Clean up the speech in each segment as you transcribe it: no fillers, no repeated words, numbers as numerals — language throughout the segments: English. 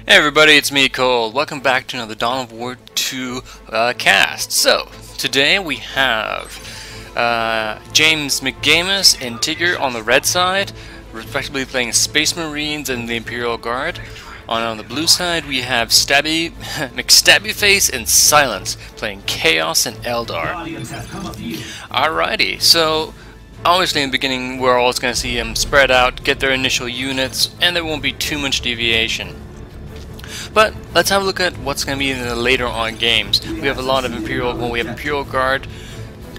Hey everybody, it's me, Cole. Welcome back to another Dawn of War 2 cast. So, today we have JamusMcgamuS and Tyger on the red side, respectively playing Space Marines and the Imperial Guard. On the blue side we have McStabbyface and Silence, playing Chaos and Eldar. Alrighty, so obviously in the beginning we're always going to see them spread out, get their initial units, and there won't be too much deviation. But let's have a look at what's going to be in the later on games. We have a lot of Imperial Guard,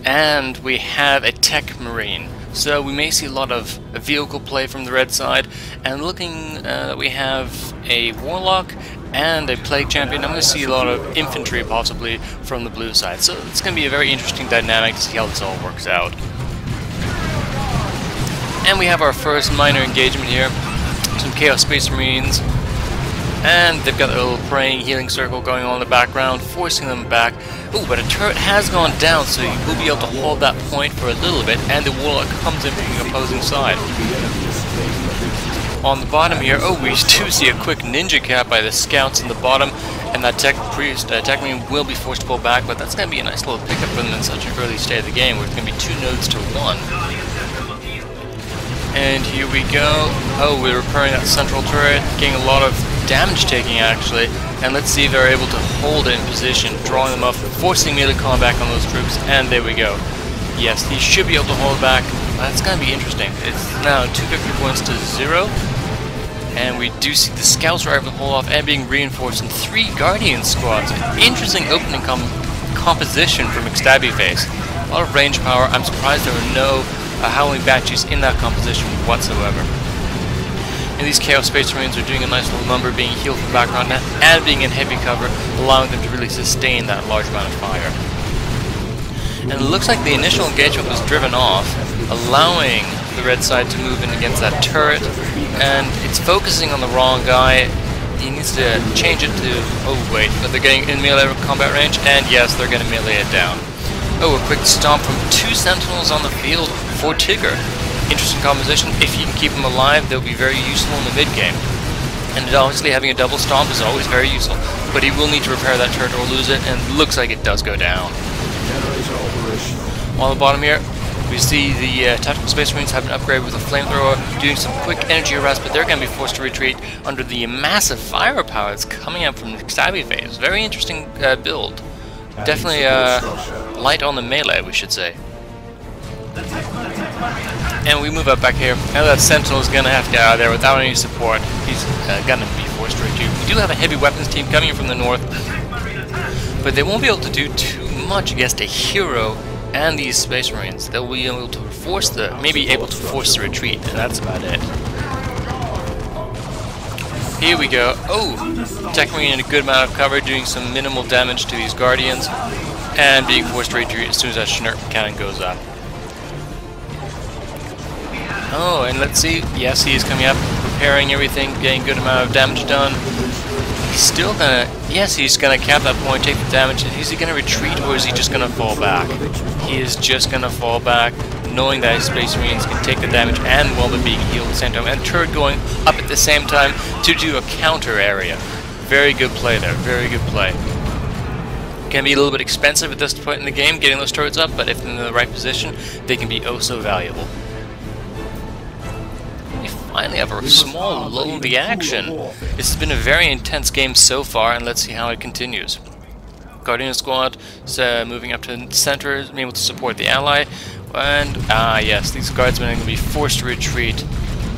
and we have a Techmarine. So we may see a lot of vehicle play from the red side, and looking we have a Warlock and a Plague Champion. I'm going to see a lot of infantry possibly from the blue side. So it's going to be a very interesting dynamic to see how this all works out. And we have our first minor engagement here. Some Chaos Space Marines. And they've got a little praying healing circle going on in the background, forcing them back. Ooh, but a turret has gone down, so you will be able to hold that point for a little bit, and the Warlock comes in from the opposing side. On the bottom here, we do see a quick ninja cap by the scouts in the bottom, and that Techmarine will be forced to pull back, but that's going to be a nice little pickup for them in such an early state of the game, where it's going to be 2 nodes to 1. And here we go. We're repairing that central turret, getting a lot of damage taking actually, and let's see if they're able to hold it in position, drawing them up, forcing melee combat on those troops, and there we go. Yes, he should be able to hold back. That's going to be interesting. It's now 2 victory points to 0, and we do see the scouts are able to hold off and being reinforced in 3 Guardian squads. An interesting opening composition for McStabbyface. A lot of range power. I'm surprised there were no Howling Banshees in that composition whatsoever. And these Chaos Space Marines are doing a nice little number, being healed from the background and being in heavy cover, allowing them to really sustain that large amount of fire. And it looks like the initial engagement was driven off, allowing the red side to move in against that turret, and it's focusing on the wrong guy. He needs to change it to... but they're getting in melee combat range, and yes, they're going to melee it down. A quick stomp from 2 Sentinels on the field for Tyger. Interesting composition. If you can keep them alive, they'll be very useful in the mid-game. And obviously having a double stomp is always very useful, but he will need to repair that turret or lose it, and it looks like it does go down. On the bottom here, we see the Tactical Space Marines have an upgrade with a flamethrower, doing some quick energy arrest, but they're going to be forced to retreat under the massive firepower that's coming up from McStabbyface. Very interesting build. Definitely light on the melee, we should say. And we move up back here. Now that Sentinel is going to have to get out of there without any support. He's going to be forced to retreat. We do have a heavy weapons team coming in from the north, but they won't be able to do too much against a hero and these Space Marines. They'll be able to force the retreat, and that's about it. Here we go. Techmarine in a good amount of cover, doing some minimal damage to these Guardians, and being forced to retreat as soon as that Schnerp cannon goes up. And let's see. Yes, he is coming up, repairing everything, getting a good amount of damage done. He's still gonna... Yes, he's gonna cap that point, take the damage. Is he gonna retreat, or is he just gonna fall back? He is just gonna fall back, knowing that his Space Marines can take the damage and while they're being healed at the same time. And turret going up at the same time to do a counter area. Very good play there, very good play. Can be a little bit expensive at this point in the game, getting those turrets up, but if in the right position, they can be oh so valuable. Finally have a small lull in the action. This has been a very intense game so far, and let's see how it continues. Guardian Squad moving up to the center, being able to support the ally, and yes, these guardsmen are going to be forced to retreat.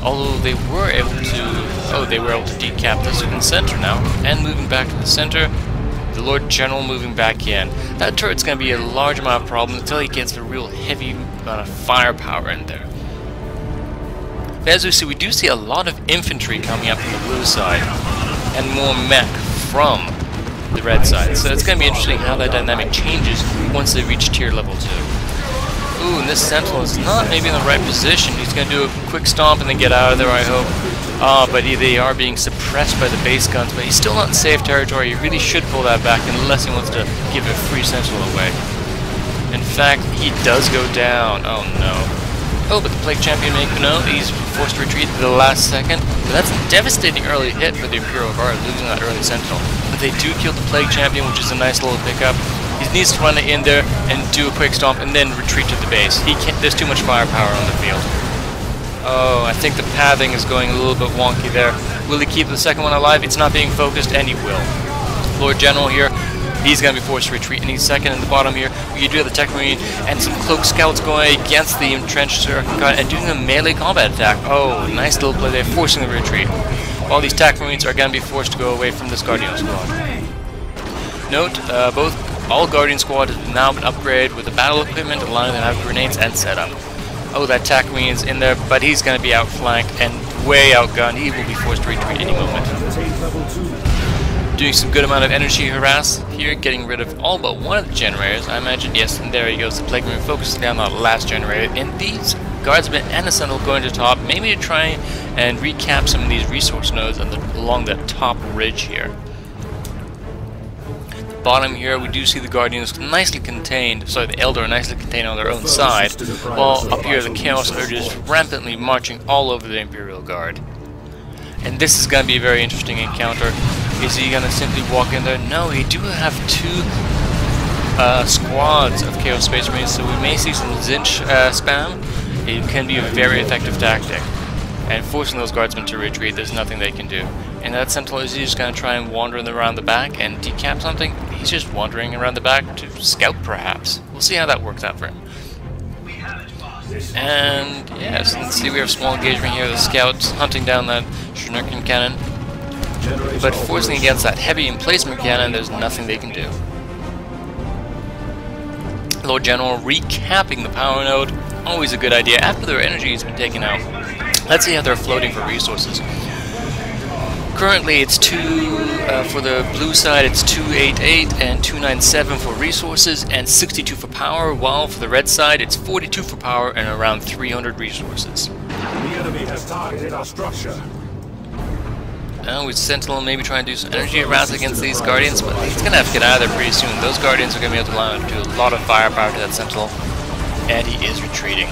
Although they were able to, they were able to decap this in the center now, and moving back to the center. The Lord General moving back in. That turret's going to be a large amount of problems until he gets a real heavy amount of firepower in there. As we see, we do see a lot of infantry coming up from the blue side, and more mech from the red side. So it's going to be interesting how that dynamic changes once they reach tier level 2. And this Sentinel is not maybe in the right position. He's going to do a quick stomp and then get out of there, I hope. But they are being suppressed by the base guns, but he's still not in safe territory. He really should pull that back unless he wants to give a free Sentinel away. In fact, he does go down. Oh no. Oh, but the Plague Champion no, he's forced to retreat at the last second. But that's a devastating early hit for the Imperial Guard, losing that early Sentinel. But they do kill the Plague Champion, which is a nice little pickup. He needs to run it in there and do a quick stomp and then retreat to the base. He can't, there's too much firepower on the field. Oh, I think the pathing is going a little bit wonky there. Will he keep the second one alive? It's not being focused, and he will. Lord General here, he's going to be forced to retreat any second. In the bottom here, you do have the Techmarine and some Cloak Scouts going against the entrenched and doing a melee combat attack. Oh, nice little play there, forcing the retreat. All these Techmarines are going to be forced to go away from this Guardian Squad. Note, all Guardian Squad has now been upgraded with the battle equipment, allowing them to have grenades and setup. Oh, that Techmarine's in there, but he's going to be outflanked and way outgunned. He will be forced to retreat any moment. Doing some good amount of energy harass here, getting rid of all but one of the generators, I imagine. Yes, and there he goes. The Plague Marine focusing down on the last generator. And these Guardsmen and the Sentinel going to top, maybe to try and recap some of these resource nodes along the top ridge here. Bottom here, we do see the Guardians nicely contained, sorry, the Eldar are nicely contained on their own side, while up here the Chaos Urge is rampantly marching all over the Imperial Guard. And this is going to be a very interesting encounter. Is he going to simply walk in there? No, he do have two squads of Chaos Space Marines, so we may see some Zinch spam. It can be a very effective tactic. And forcing those Guardsmen to retreat, there's nothing they can do. And that Sentinel, is he just going to try and wander around the back and decap something? He's just wandering around the back to scout, perhaps. We'll see how that works out for him. And yes, let's see, we have small engagement here. The Scouts hunting down that Shuriken cannon. But forcing against that heavy emplacement cannon, there's nothing they can do. Lord General recapping the power node, always a good idea after their energy has been taken out. Let's see how they're floating for resources. Currently it's for the blue side it's 288 and 297 for resources and 62 for power, while for the red side it's 42 for power and around 300 resources. The enemy has targeted our structure. Now with Sentinel maybe trying to do some energy harass against these Guardians, but he's going to have to get out of there pretty soon. Those Guardians are going to be able to allow him to do a lot of firepower to that Sentinel, and he is retreating.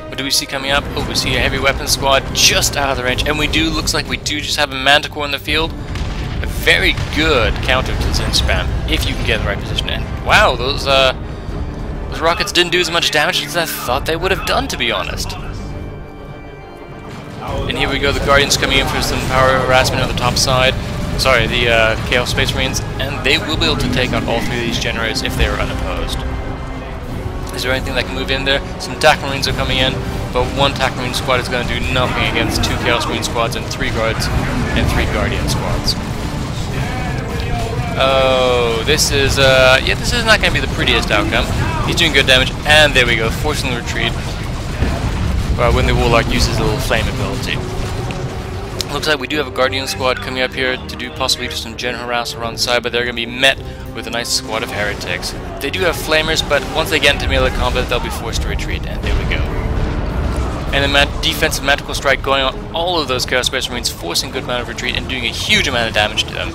What do we see coming up? Oh, we see a heavy weapons squad just out of the range, and looks like we do just have a Manticore in the field. A very good counter to Zinch spam, if you can get in the right position. And wow, those rockets didn't do as much damage as I thought they would have done, to be honest. And here we go, the Guardians coming in for some power harassment on the top side. Sorry, the Chaos Space Marines, and they will be able to take out all three of these generators if they are unopposed. Is there anything that can move in there? Some Techmarines are coming in, but one Techmarine squad is going to do nothing against two Chaos Marine squads and three Guards and three Guardian squads. Oh, this is not going to be the prettiest outcome. He's doing good damage, and there we go, forcing the retreat. When the Warlock uses a little flame ability. Looks like we do have a Guardian squad coming up here to do possibly just some gen harass around the side, but they're going to be met with a nice squad of heretics. They do have flamers, but once they get into melee combat, they'll be forced to retreat, and there we go. And a defensive Manticore Strike going on all of those Chaos Space Marines, forcing a good amount of retreat and doing a huge amount of damage to them.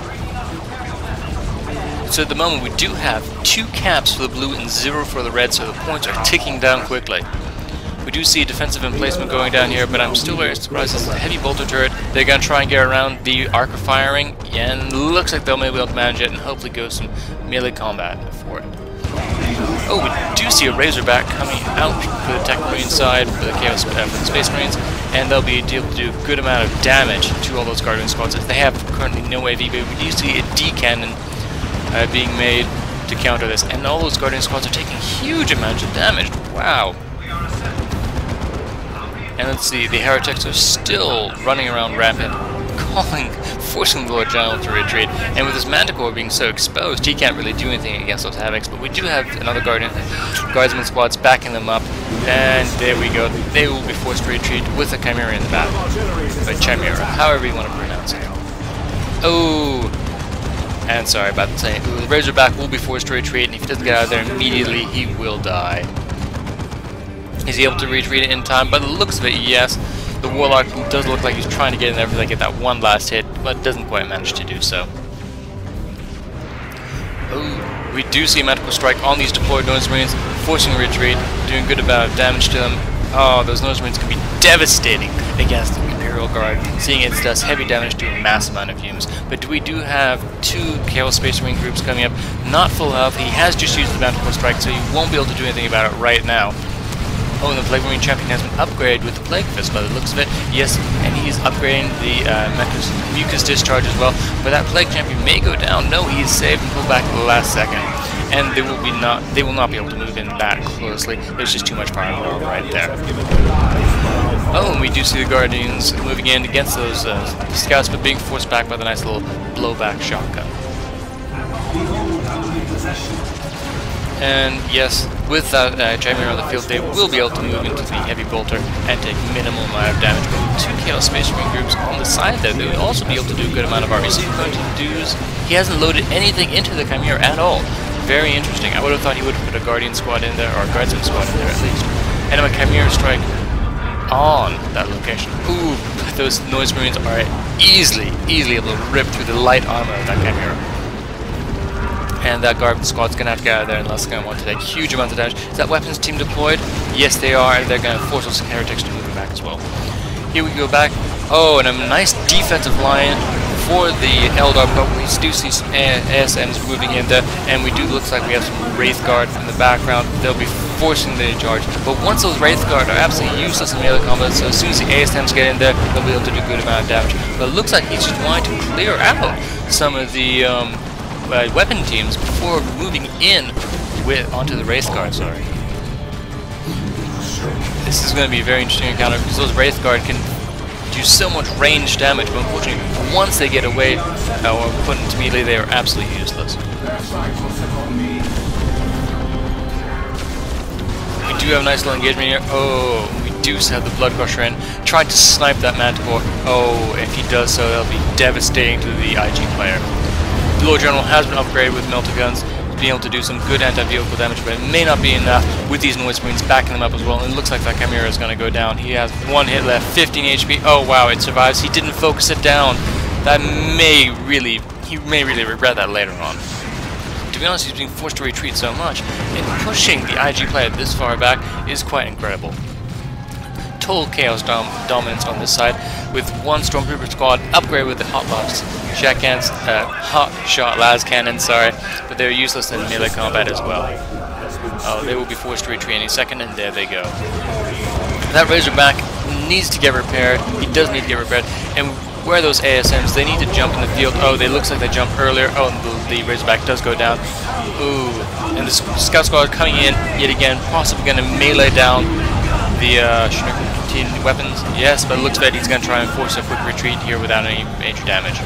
So at the moment, we do have 2 caps for the blue and 0 for the red, so the points are ticking down quickly. We do see a defensive emplacement going down here, but I'm still very surprised. It's a heavy bolter turret. They're going to try and get around the arc of firing, and looks like they'll maybe be able to manage it and hopefully go some melee combat for it. Oh, we do see a Razorback coming out for the Techmarine side, for the Chaos for the Space Marines, and they'll be able to do a good amount of damage to all those Guardian squads. They have currently no AV, but we do see a D-cannon being made to counter this, and all those Guardian squads are taking huge amounts of damage. Wow. And let's see, the heretics are still running around rampant, forcing the Lord General to retreat. And with his Manticore being so exposed, he can't really do anything against those havocs. But we do have another Guardsman squads backing them up, and there we go. They will be forced to retreat with a Chimera in the back, or Chimera, however you want to pronounce it. Oh, and sorry about that saying. The Razorback will be forced to retreat, and if he doesn't get out of there immediately, he will die. Is he able to retreat it in time? By the looks of it, yes. The Warlock does look like he's trying to get in there for get that one last hit, but doesn't quite manage to do so. Oh, we do see a Manticore Strike on these deployed Noise Marines, forcing a retreat, doing a good amount of damage to them. Oh, those Noise Marines can be devastating against the Imperial Guard, seeing it does heavy damage to a mass amount of units. But we do have 2 Chaos Space Marine groups coming up, not full health. He has just used the Bountiful Strike, so he won't be able to do anything about it right now. Oh, and the Plague Marine Champion has been upgraded with the Plague Fist by the looks of it. Yes, and he's upgrading the Mucus Discharge as well. But that Plague Champion may go down. No, he is saved and pulled back at the last second. And they will not be able to move in that closely. There's just too much firepower right there. Oh, and we do see the Guardians moving in against those scouts, but being forced back by the nice little blowback shotgun. And yes, with that Chimera on the field, they will be able to move into the Heavy Bolter and take minimal amount of damage. But with 2 Chaos Space Marine groups on the side there, they would also be able to do a good amount of armor. See what he's going to do is he hasn't loaded anything into the Chimera at all. Very interesting. I would have thought he would have put a Guardian squad in there, or a Guardsman squad in there at least. And a Chimera strike on that location. Ooh, those Noise Marines are easily able to rip through the light armor of that Chimera. And that Guardsman squad's going to have to get out of there unless they're going to want to take huge amounts of damage. Is that weapons team deployed? Yes, they are, and they're going to force those heretics to move back as well. Here we go back. Oh, and a nice defensive line for the Eldar, but we do see some ASMs moving in there, and we do looks like we have some Wraith Guard in the background. They'll be forcing the charge, but once those Wraith Guard are absolutely useless in melee combat, so as soon as the ASMs get in there, they'll be able to do a good amount of damage. But it looks like he's just wanting to clear out some of the weapon teams before moving in onto the Wraith Guard. Sorry. This is going to be a very interesting encounter because those Wraith Guard can do so much range damage, but unfortunately, once they get away or put into melee, they are absolutely useless. We do have a nice little engagement here. Oh, we do have the Blood Crusher in, trying to snipe that Manticore. Oh, if he does so, that'll be devastating to the IG player. The Lord General has been upgraded with melter guns, being able to do some good anti-vehicle damage, but it may not be enough with these Noise Marines backing them up as well. And it looks like that Chimera is going to go down. He has 1 hit left, 15 HP. Oh wow, it survives. He didn't focus it down. That he may really regret that later on. To be honest, he's being forced to retreat so much, and pushing the IG player this far back is quite incredible. Total chaos dominance on this side, with 1 Stormtrooper squad upgraded with the Hot Shot Las Cannon, sorry, but they're useless in melee combat as well. Oh, they will be forced to retreat any second, and there they go. That Razorback needs to get repaired. He does need to get repaired, and where those ASMs, they need to jump in the field. Oh, they looks like they jumped earlier. Oh, and the Razorback does go down. Ooh, and the Scout Squad coming in yet again, possibly going to melee down the weapons. Yes, but it looks like he's going to try and force a quick retreat here without any major damage.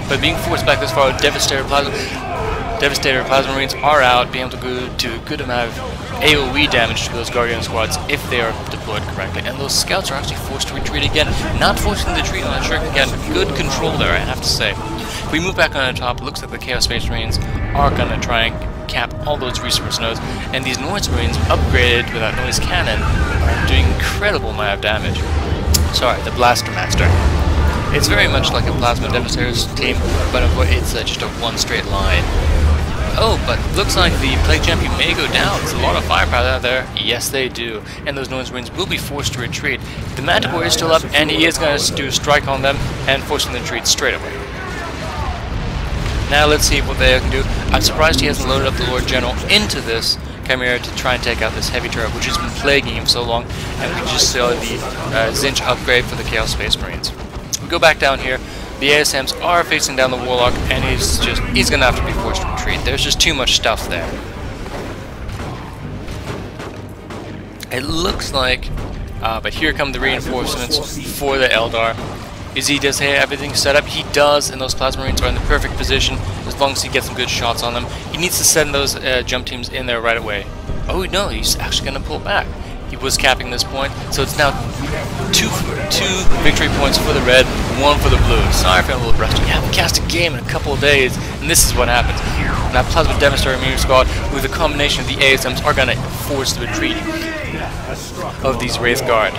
But being forced back this far, Devastator Plasma Marines are out, being able to do a good amount of AoE damage to those Guardian squads if they are deployed correctly. And those scouts are actually forced to retreat again. Not forcing the retreat on that trick again. Good control there, I have to say. If we move back on the top, it looks like the Chaos Space Marines are going to try and cap all those resource nodes. And these Noise Marines, upgraded with that Noise Cannon, are doing incredible amount of damage. Sorry, the Blaster Master. It's very much like a Plasma Devastator's team, but it's just a one straight line. Oh, but looks like the Plague Champion may go down. There's a lot of firepower out there. Yes, they do. And those Noise Marines will be forced to retreat. The Manticore is still up, and he is going to do a strike on them and forcing them to retreat straight away. Now let's see what they can do. I'm surprised he hasn't loaded up the Lord General into this Chimera to try and take out this heavy turret, which has been plaguing him so long. And we just saw the Zinch upgrade for the Chaos Space Marines. We go back down here. The ASMs are facing down the Warlock, and he's going to have to be forced to retreat. There's just too much stuff there. It looks like, but here come the reinforcements for the Eldar. Does he have everything set up? He does, and those Plasma Marines are in the perfect position as long as he gets some good shots on them. He needs to send those jump teams in there right away. Oh no, he's actually going to pull back. He was capping this point, so it's now two victory points for the red, 1 for the blue. Sorry if I'm a little rusty. You haven't cast a game in a couple of days, and this is what happens. Now Plasma Devastator Immune Squad, with a combination of the ASMs, are going to force the retreat of these Wraith Guard.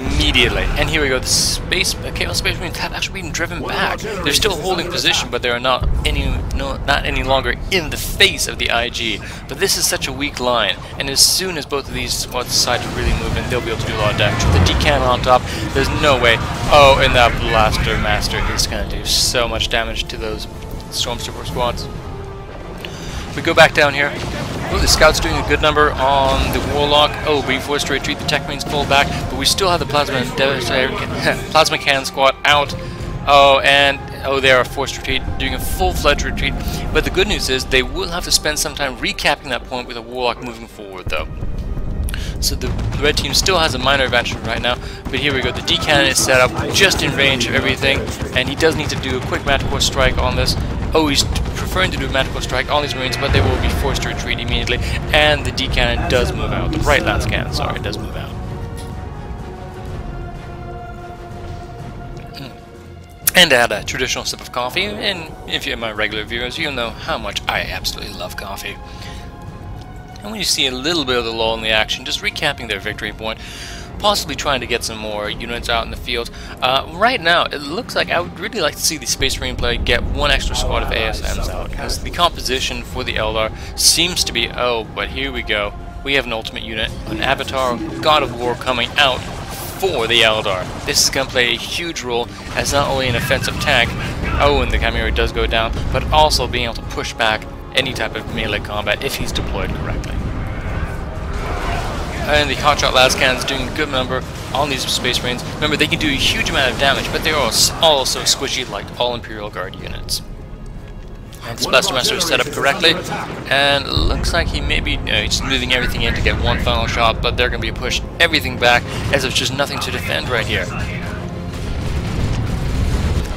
immediately. And here we go, the Chaos Space Marines have actually been driven back. They're still holding position, but they are not any longer in the face of the IG. But this is such a weak line, and as soon as both of these squads decide to really move in, they'll be able to do a lot of damage. With the decannon on top, there's no way. Oh, and that Blaster Master is going to do so much damage to those Stormtrooper squads. We go back down here. Oh, the Scout's doing a good number on the Warlock. Oh, being forced to retreat, the Techmarines pull back, but we still have the Plasma Cannon squad out. Oh, and they are forced to retreat, doing a full-fledged retreat. But the good news is they will have to spend some time recapping that point with a Warlock moving forward, though. So the red team still has a minor advantage right now, but here we go. The D-cannon is set up just in range of everything, and he does need to do a quick Manticore strike on this. Oh, he's preferring to do a Manticore strike on these Marines, but they will be forced to retreat immediately, and the D-cannon does move out. The right lance cannon, sorry, does move out. And I had a traditional sip of coffee, and if you're my regular viewers, you'll know how much I absolutely love coffee. And when you see a little bit of the lull in the action, just recapping their victory point, possibly trying to get some more units out in the field. Right now, it looks like I would really like to see the Space Marine player get one extra squad of ASMs out, because the composition for the Eldar seems to be, oh, but here we go. We have an ultimate unit, an Avatar God of War coming out for the Eldar. This is going to play a huge role as not only an offensive tank, oh, and the Chimera does go down, but also being able to push back any type of melee combat if he's deployed correctly. And the Hotshot Las Cannon's doing a good number on these Space Marines. Remember, they can do a huge amount of damage, but they're also squishy like all Imperial Guard units. And this Blaster Master is set up correctly, and it looks like he may be just moving everything in to get one final shot, but they're going to be pushed everything back as if just nothing to defend right here.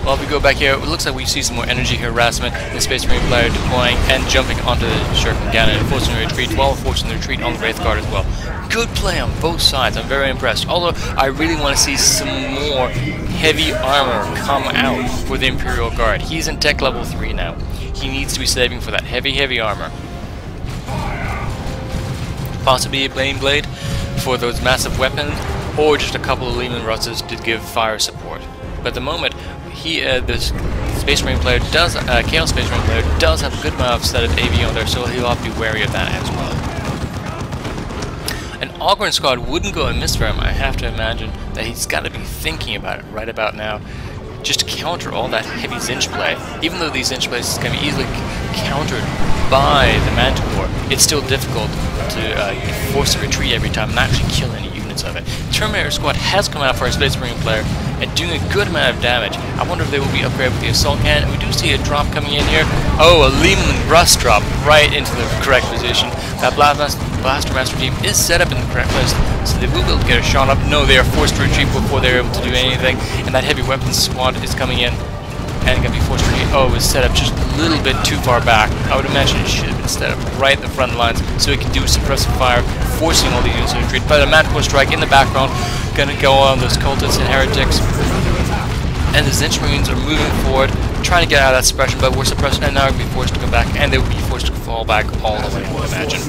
Well, if we go back here, it looks like we see some more energy harassment. The Space Marine player deploying and jumping onto the Shuriken Cannon and forcing the retreat, while forcing the retreat on the Wraith Guard as well. Good play on both sides. I'm very impressed. Although I really want to see some more heavy armor come out for the Imperial Guard. He's in tech level 3 now. He needs to be saving for that heavy armor. Possibly a Blade Blade for those massive weapons, or just a couple of Lehman Russes to give fire support. But at the moment, this Space Marine player does, Chaos Space Marine player does have a good amount of set of AV on there, so he'll have to be wary of that as well. An Ogryn squad wouldn't go amiss for him. I have to imagine that he's got to be thinking about it right about now, just to counter all that heavy Zinch play. Even though these Zinch plays can be easily countered by the Manticore, it's still difficult to force a retreat every time and actually kill any units of it. The Terminator squad has come out for a Space Marine player and doing a good amount of damage. I wonder if they will be upgraded with the Assault Cannon. We do see a drop coming in here. Oh, a Lehman Rust drop right into the correct position. That Blaster Master team is set up in the correct place, so they will be able to get a shot up. No, they are forced to retreat before they're able to do anything, and that heavy weapons squad is coming in and going to be forced to retreat. Oh, it was set up just a little bit too far back. I would imagine it should have been set up right in the front lines so it can do suppressive fire, forcing all these units to retreat. But a Manticore strike in the background, going to go on those cultists and heretics. And the Zinch Marines are moving forward, trying to get out of that suppression, but we're suppressed, and now we're going to be forced to come back, and they will be forced to fall back all the way, I would imagine.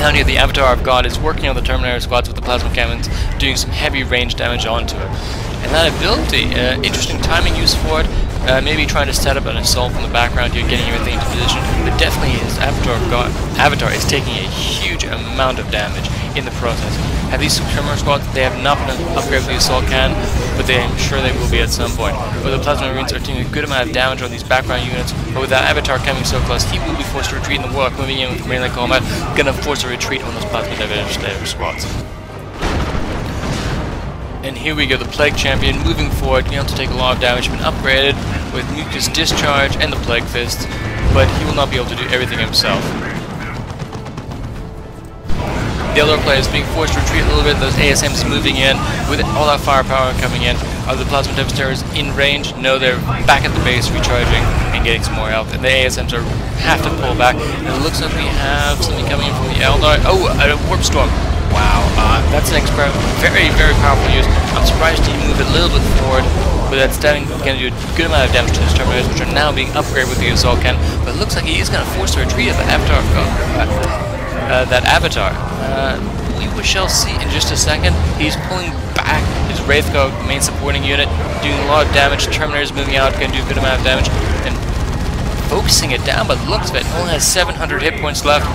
Down here, the Avatar of God is working on the Terminator squads with the plasma cannons, doing some heavy range damage onto it. And that ability, interesting timing use for it, maybe trying to set up an assault from the background here, getting everything into position, but definitely his Avatar is taking a huge amount of damage in the process. Have these Terminator squads, they have not been upgraded with the assault cannon, but I'm sure they will be at some point. But the Plasma Marines are doing a good amount of damage on these background units, but with that Avatar coming so close, he will be forced to retreat in the Warlock, moving in with melee combat, gonna force a retreat on those Plasma Devastator squads. And here we go, the Plague Champion moving forward, being able to take a lot of damage, been upgraded with Mucus Discharge and the Plague Fist, but he will not be able to do everything himself. The other players being forced to retreat a little bit, those ASMs moving in, with all that firepower coming in. Are the Plasma Devastators in range? No, they're back at the base, recharging and getting some more health, and the ASMs have to pull back. And it looks like we have something coming in from the Eldar. Oh, a Warp Storm. Wow, that's an very, very powerful use. I'm surprised he moved a little bit forward, but that's going to do a good amount of damage to his Terminators, which are now being upgraded with the Assault Cannon. But it looks like he is going to force a retreat of the Avatar. We shall see in just a second. He's pulling back. His Wraith Guard, main supporting unit, doing a lot of damage. Terminator's moving out, going to do a good amount of damage. And focusing it down, but looks of it, only has 700 hit points left.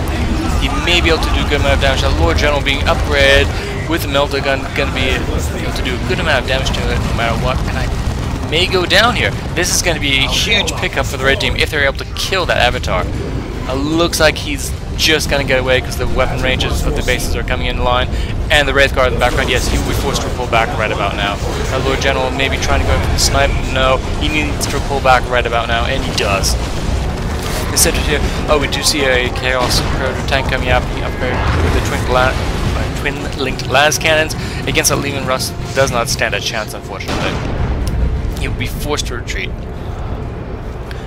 He may be able to do a good amount of damage. The Lord General being upgraded with the melter gun, going to be able to do a good amount of damage to it no matter what. And I may go down here. This is going to be a huge pickup for the red team if they're able to kill that Avatar. Looks like he's just going to get away because the weapon ranges of the bases are coming in line. And the Wraith Guard in the background, yes, he will be forced to pull back right about now. Our Lord General may be trying to go for the snipe. No, he needs to pull back right about now, and he does. The center here, oh, we do see a Chaos Predator tank coming up. He upgraded with the twin-linked las cannons against a Lehman Russ. Does not stand a chance, unfortunately. He will be forced to retreat.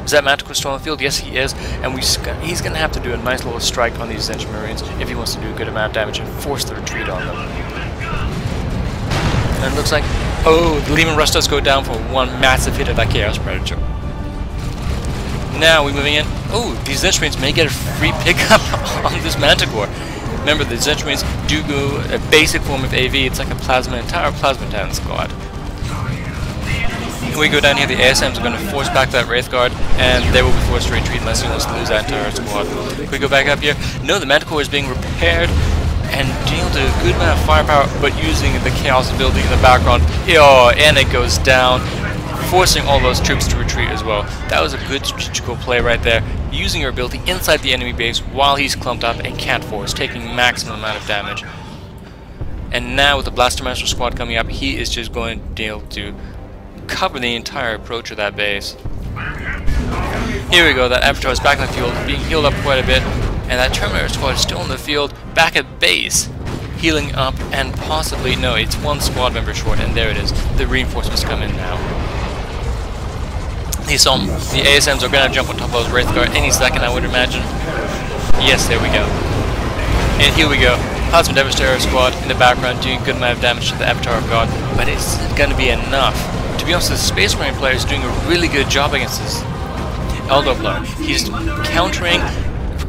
Is that Manticore still on the field? Yes, he is, and he's going to have to do a nice little strike on these Zench Marines if he wants to do a good amount of damage and force the retreat on them. And it looks like, oh, the Lehman Russ does go down for one massive hit of that Chaos Predator. Now we're moving in. Oh, these Zench Marines may get a free pickup on this Manticore. Remember, the Zench Marines do go a basic form of AV. It's like a entire Plasma Titan squad. We go down here, the ASMs are going to force back that Wraith Guard, and they will be forced to retreat unless he wants to lose that entire squad. We go back up here. No, the Manticore is being repaired and dealing a good amount of firepower, but using the Chaos ability in the background. Oh, and it goes down, forcing all those troops to retreat as well. That was a good strategical play right there, using your ability inside the enemy base while he's clumped up and can't force, taking maximum amount of damage. And now with the Blaster Master squad coming up, he is just going to be able to cover the entire approach of that base. Here we go, that Avatar is back in the field, being healed up quite a bit, and that Terminator squad is still in the field, back at base, healing up, and possibly, no, it's one squad member short, and there it is. The reinforcements come in now. The ASMs are going to jump on top of those Wraith Guard any second, I would imagine. Yes, there we go. And here we go. Plasma Devastator squad in the background doing a good amount of damage to the Avatar of God, but it's going to be enough. To be honest, the Space Marine player is doing a really good job against this Eldar player. He's countering,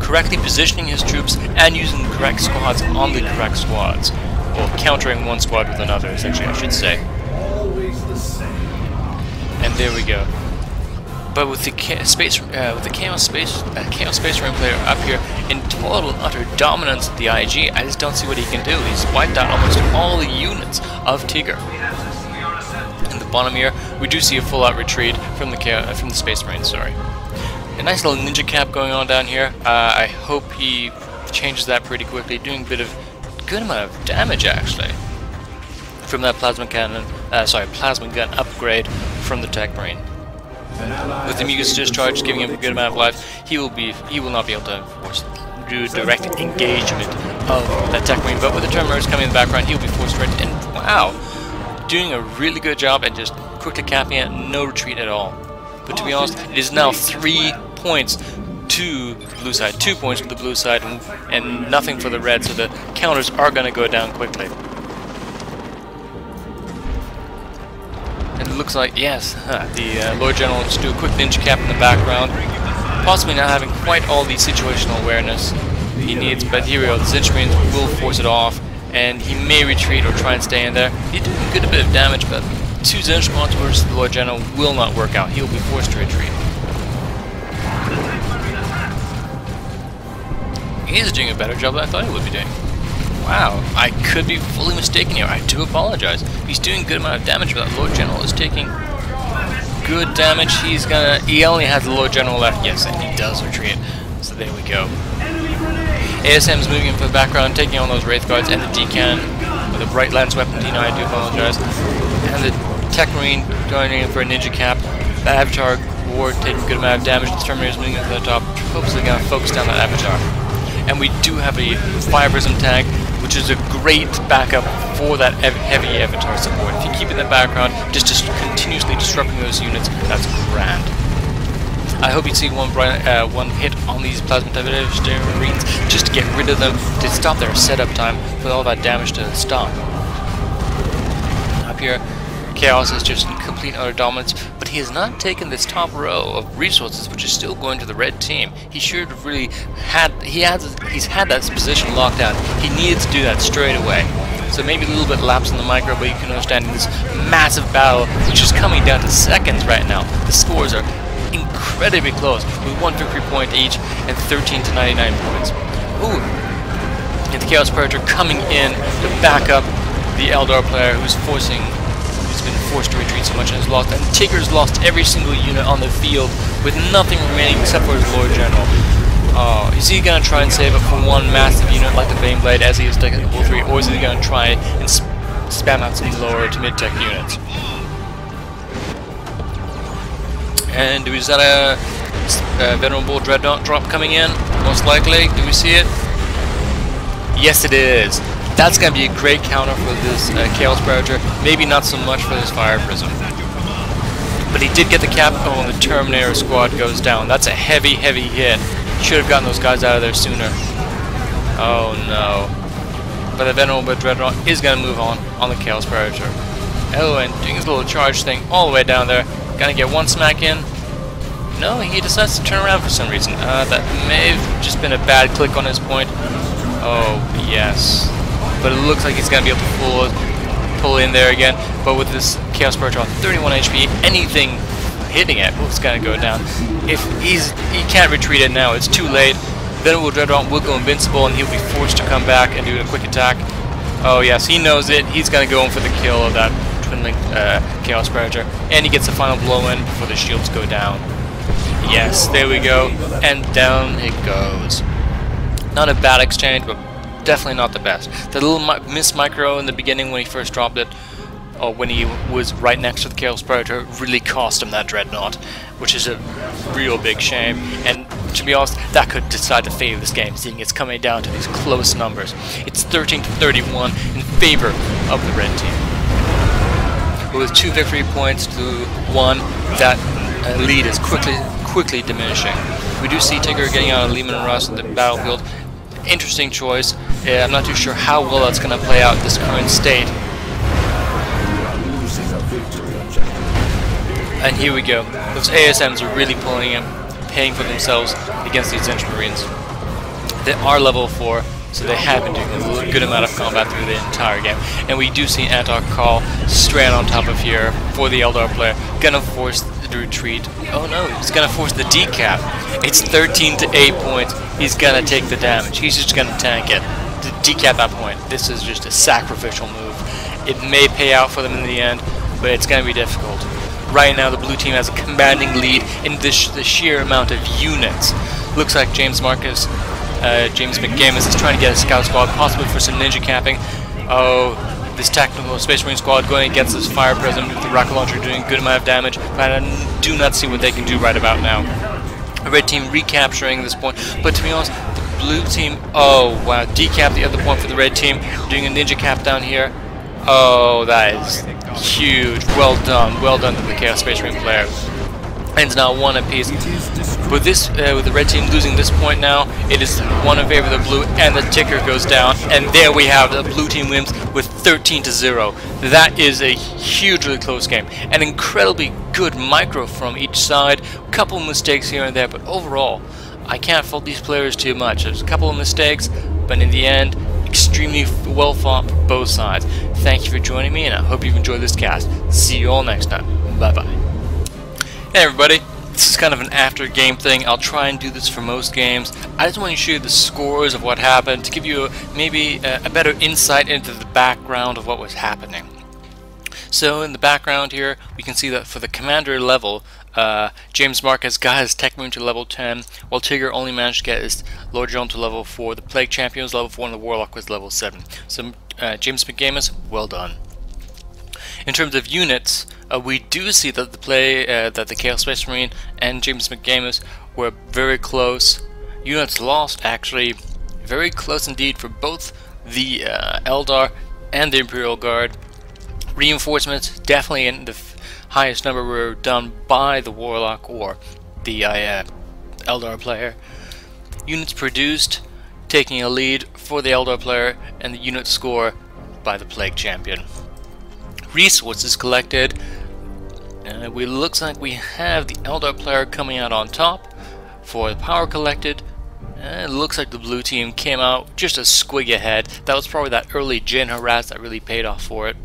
correctly positioning his troops, and using the correct squads on the correct squads. Well, countering one squad with another, essentially, I should say. And there we go. But with the Chaos Space Marine player up here in total utter dominance of the IG, I just don't see what he can do. He's wiped out almost all the units of Tiger. In the bottom here, we do see a full-out retreat from the Space Marines. Sorry, a nice little ninja cap going on down here. I hope he changes that pretty quickly, doing a good amount of damage actually from that plasma gun upgrade from the Techmarine. With the Mucus Discharge giving him a good amount of life, he will not be able to do direct engagement of that Techmarine. But with the Terminators coming in the background, he'll be forced to retreat. And wow, doing a really good job and just quickly capping it, no retreat at all. But to be honest, it is now 3 points to the blue side, 2 points to the blue side, and nothing for the red, so the counters are going to go down quickly. And it looks like, yes, the Lord General will just do a quick ninja cap in the background, possibly not having quite all the situational awareness he needs, but here we go, the Zench Marines will force it off, and he may retreat or try and stay in there. He's doing a good bit of damage, but 2 Zench squads versus the Lord General will not work out. He'll be forced to retreat. He's doing a better job than I thought he would be doing. Wow, I could be fully mistaken here. I do apologize. He's doing a good amount of damage, but that Lord General is taking good damage. He only has the Lord General left. Yes, and he does retreat. So there we go. ASM's moving in from the background, taking on those Wraith Guards, and the D-Cannon with a Bright Lance weapon. I do apologize. And the Techmarine going in for a ninja cap. That Avatar Ward taking a good amount of damage. The Terminator's moving into the top, hopefully going to focus down that Avatar. And we do have a Fire Prism tank, which is a great backup for that heavy Avatar support. If you keep it in the background, just continuously disrupting those units, that's grand. I hope you see one hit on these Plasma Marines just to get rid of them, to stop their setup time for all that damage to stop. Up here, Chaos is just in complete utter dominance, but he has not taken this top row of resources, which is still going to the red team. He should have really he's had that position locked down. He needs to do that straight away. so maybe a little bit lapse in the micro, but you can understand this massive battle, which is coming down to seconds right now. The scores are incredibly close, with 1 victory point each and 13 to 99 points. Ooh, and the Chaos Predator coming in to back up the Eldar player who's been forced to retreat so much and has lost, and Tigger's lost every single unit on the field with nothing remaining except for his Lord General. Oh, is he going to try and save it for one massive unit like the Baneblade as he is taking level 3, or is he going to try and spam out some lower to mid-tech units? And is that a Venerable Dreadnought drop coming in? Most likely. Do we see it? Yes, it is. That's going to be a great counter for this Chaos Predator. Maybe not so much for this Fire Prism. But he did get the cap. Oh, and the Terminator squad goes down. That's a heavy, heavy hit. Should have gotten those guys out of there sooner. Oh no. But the Venerable Dreadnought is going to move on the Chaos Predator. Oh, and doing his little charge thing all the way down there. Gonna get one smack in. No, he decides to turn around for some reason. That may have just been a bad click on his point. Oh, yes. But it looks like he's gonna be able to pull in there again. But with this Chaos Predator on 31 HP, anything hitting it is gonna go down. If he can't retreat it now, it's too late. Then Dreadnought will go invincible and he'll be forced to come back and do a quick attack. Oh yes, he knows it. He's gonna go in for the kill of that twin-linked Chaos Predator, and he gets the final blow in before the shields go down. Yes, there we go, and down it goes. Not a bad exchange, but definitely not the best. The little miss micro in the beginning when he first dropped it, or when he was right next to the Chaos Predator, really cost him that Dreadnought, which is a real big shame. And to be honest, that could decide the fate of this game, seeing it's coming down to these close numbers. It's 13 to 31 in favor of the red team. With 2 victory points to 1, that lead is quickly diminishing. We do see Tigger getting out of Lehman Russ in the battlefield. Interesting choice. I'm not too sure how well that's going to play out in this current state. And here we go. Those ASMs are really paying for themselves against these Techmarines. They are level 4, so they have been doing a good amount of combat through the entire game. And we do see Antar Call straight on top of here for the Eldar player. Gonna force the retreat. Oh no, he's gonna force the decap. It's 13 to 8 points. He's gonna take the damage. He's just gonna tank it. To decap that point. This is just a sacrificial move. It may pay out for them in the end, but it's gonna be difficult. Right now, the blue team has a commanding lead in the sheer amount of units. Looks like JamusMcgamuS is trying to get a scout squad, possibly for some ninja capping. Oh, this tactical Space Marine squad going against this Fire Prism with the rocket launcher doing a good amount of damage, but I do not see what they can do right about now. The red team recapturing this point, but to be honest, the blue team, oh wow, decap the other point for the red team, doing a ninja cap down here. Oh, that is huge. Well done to the Chaos Space Marine player. And it's now 1 apiece. With this, with the red team losing this point now, it is 1 in favor of the blue, and the ticker goes down. And there we have the blue team wins with 13 to 0. That is a hugely close game. An incredibly good micro from each side. A couple of mistakes here and there, but overall, I can't fault these players too much. There's a couple of mistakes, but in the end, extremely well fought for both sides. Thank you for joining me, and I hope you've enjoyed this cast. See you all next time. Bye bye. Hey everybody, this is kind of an after game thing. I'll try and do this for most games. I just want to show you the scores of what happened to give you maybe a better insight into the background of what was happening. So in the background here, we can see that for the commander level, JamusMcgamuS got his Techmarine to level 10, while Tigger only managed to get his Lord General to level 4, the Plague Champion was level 4, and the Warlock was level 7. So JamusMcgamuS, well done. In terms of units, we do see that the Chaos Space Marine and JamusMcgamuS were very close. Units lost, actually, very close indeed for both the Eldar and the Imperial Guard. Reinforcements, definitely in the highest number, were done by the Warlock or the Eldar player. Units produced, taking a lead for the Eldar player, and the unit score by the Plague Champion. Resources collected. Looks like we have the Eldar player coming out on top for the power collected, And it looks like the blue team came out just a squig ahead. That was probably that early Jin harass that really paid off for it.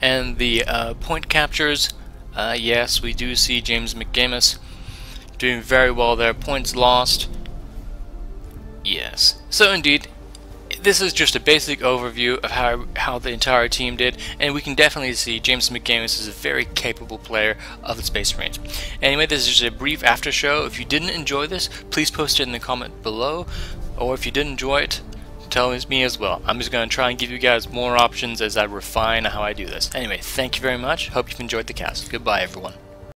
And the point captures, yes, we do see JamusMcgamuS doing very well there. Points lost, yes. So indeed, this is just a basic overview of how the entire team did, and we can definitely see JamusMcgamuS is a very capable player of the Space Marines. Anyway, this is just a brief after show. If you didn't enjoy this, please post it in the comment below, or if you did enjoy it, tell me as well. I'm just going to try and give you guys more options as I refine how I do this. Anyway, thank you very much. Hope you've enjoyed the cast. Goodbye, everyone.